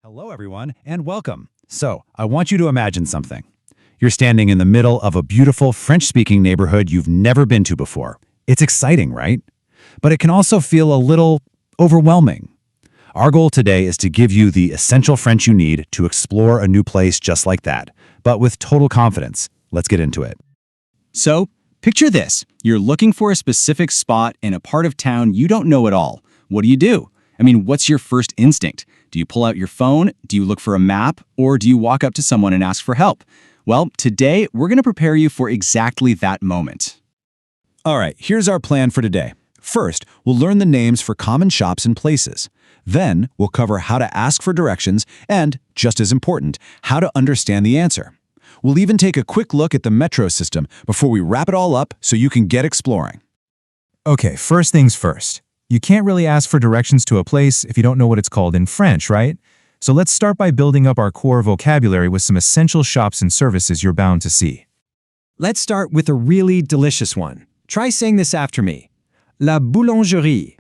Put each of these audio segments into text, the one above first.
Hello, everyone, and welcome. So, I want you to imagine something. You're standing in the middle of a beautiful French-speaking neighborhood you've never been to before. It's exciting, right? But it can also feel a little overwhelming. Our goal today is to give you the essential French you need to explore a new place just like that, but with total confidence. Let's get into it. So, picture this. You're looking for a specific spot in a part of town you don't know at all. What do? What's your first instinct? Do you pull out your phone? Do you look for a map? Or do you walk up to someone and ask for help? Well, today, we're going to prepare you for exactly that moment. All right, here's our plan for today. First, we'll learn the names for common shops and places. Then, we'll cover how to ask for directions and, just as important, how to understand the answer. We'll even take a quick look at the metro system before we wrap it all up so you can get exploring. Okay, first things first. You can't really ask for directions to a place if you don't know what it's called in French, right? So let's start by building up our core vocabulary with some essential shops and services you're bound to see. Let's start with a really delicious one. Try saying this after me. La boulangerie.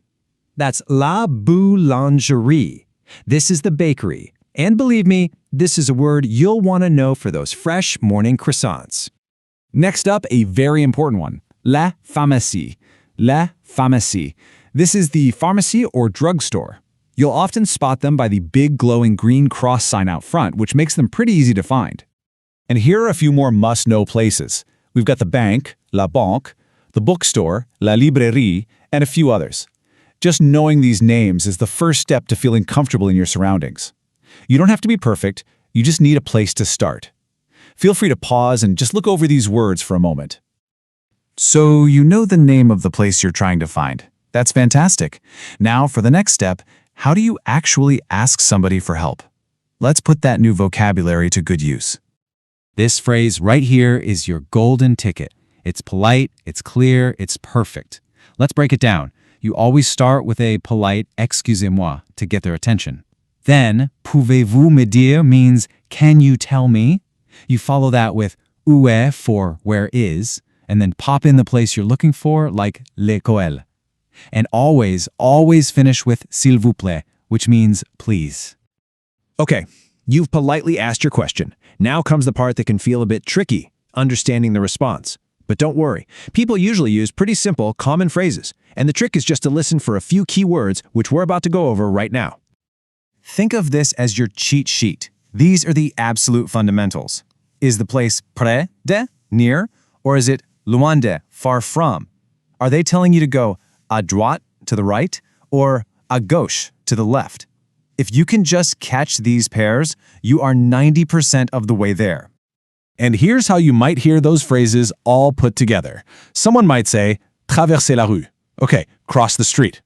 That's la boulangerie. This is the bakery. And believe me, this is a word you'll want to know for those fresh morning croissants. Next up, a very important one. La pharmacie. La pharmacie. This is the pharmacy or drugstore. You'll often spot them by the big glowing green cross sign out front, which makes them pretty easy to find. And here are a few more must-know places. We've got the banque, la banque, the bookstore, la librairie, and a few others. Just knowing these names is the first step to feeling comfortable in your surroundings. You don't have to be perfect, you just need a place to start. Feel free to pause and just look over these words for a moment. So you know the name of the place you're trying to find. That's fantastic. Now for the next step, how do you actually ask somebody for help? Let's put that new vocabulary to good use. This phrase right here is your golden ticket. It's polite, it's clear, it's perfect. Let's break it down. You always start with a polite excusez-moi to get their attention. Then, pouvez-vous me dire means can you tell me? You follow that with où est for where is, and then pop in the place you're looking for like l'école. And always finish with s'il vous plaît, which means please. Okay, you've politely asked your question. Now comes the part that can feel a bit tricky, understanding the response. But don't worry, people usually use pretty simple, common phrases, and the trick is just to listen for a few key words, which we're about to go over right now. Think of this as your cheat sheet. These are the absolute fundamentals. Is the place près de, near, or is it loin de, far from? Are they telling you to go à droite, to the right, or à gauche, to the left? If you can just catch these pairs, you are 90% of the way there. And here's how you might hear those phrases all put together. Someone might say, traverser la rue. Okay, cross the street.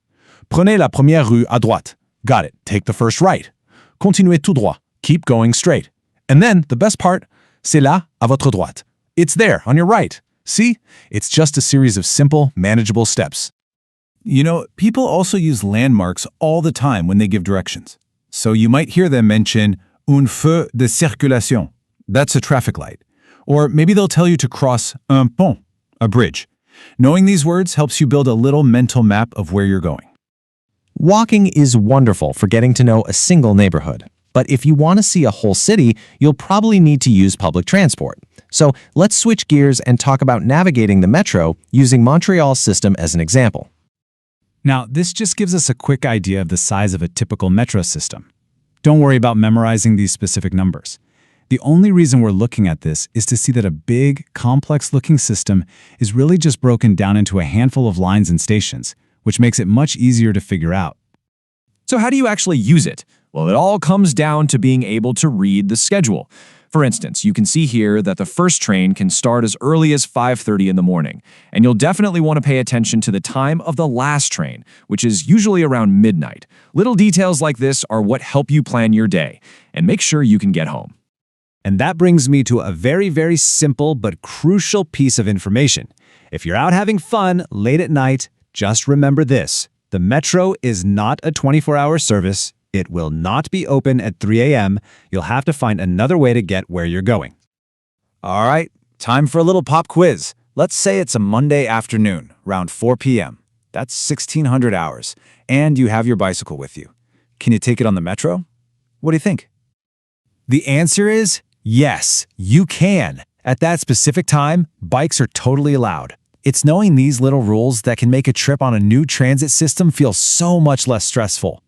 Prenez la première rue à droite. Got it, take the first right. Continuez tout droit. Keep going straight. And then, the best part, c'est là, à votre droite. It's there, on your right. See? It's just a series of simple, manageable steps. You know, people also use landmarks all the time when they give directions. So you might hear them mention un feu de circulation. That's a traffic light. Or maybe they'll tell you to cross un pont, a bridge. Knowing these words helps you build a little mental map of where you're going. Walking is wonderful for getting to know a single neighborhood. But if you want to see a whole city, you'll probably need to use public transport. So let's switch gears and talk about navigating the metro using Montreal's system as an example. Now, this just gives us a quick idea of the size of a typical metro system. Don't worry about memorizing these specific numbers. The only reason we're looking at this is to see that a big, complex-looking system is really just broken down into a handful of lines and stations, which makes it much easier to figure out. So how do you actually use it? Well, it all comes down to being able to read the schedule. For instance, you can see here that the first train can start as early as 5:30 in the morning, and you'll definitely want to pay attention to the time of the last train, which is usually around midnight. Little details like this are what help you plan your day, and make sure you can get home. And that brings me to a very, very simple but crucial piece of information. If you're out having fun late at night, just remember this. The metro is not a 24-hour service. It will not be open at 3 a.m. You'll have to find another way to get where you're going. All right, time for a little pop quiz. Let's say it's a Monday afternoon, around 4 p.m. That's 1,600 hours, and you have your bicycle with you. Can you take it on the metro? What do you think? The answer is yes, you can. At that specific time, bikes are totally allowed. It's knowing these little rules that can make a trip on a new transit system feel so much less stressful.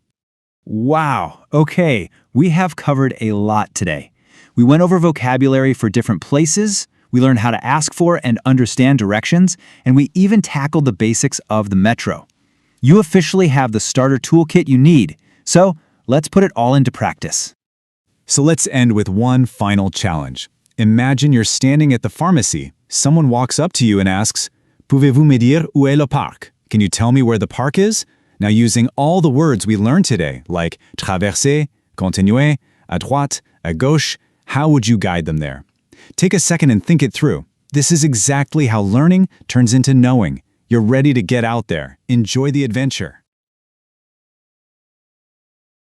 Wow, okay, we have covered a lot today. We went over vocabulary for different places, we learned how to ask for and understand directions, and we even tackled the basics of the metro. You officially have the starter toolkit you need, so let's put it all into practice. So let's end with one final challenge. Imagine you're standing at the pharmacy. Someone walks up to you and asks, Pouvez-vous me dire où est le parc? Can you tell me where the park is? Now, using all the words we learned today, like traverser, continuer, à droite, à gauche, how would you guide them there? Take a second and think it through. This is exactly how learning turns into knowing. You're ready to get out there. Enjoy the adventure.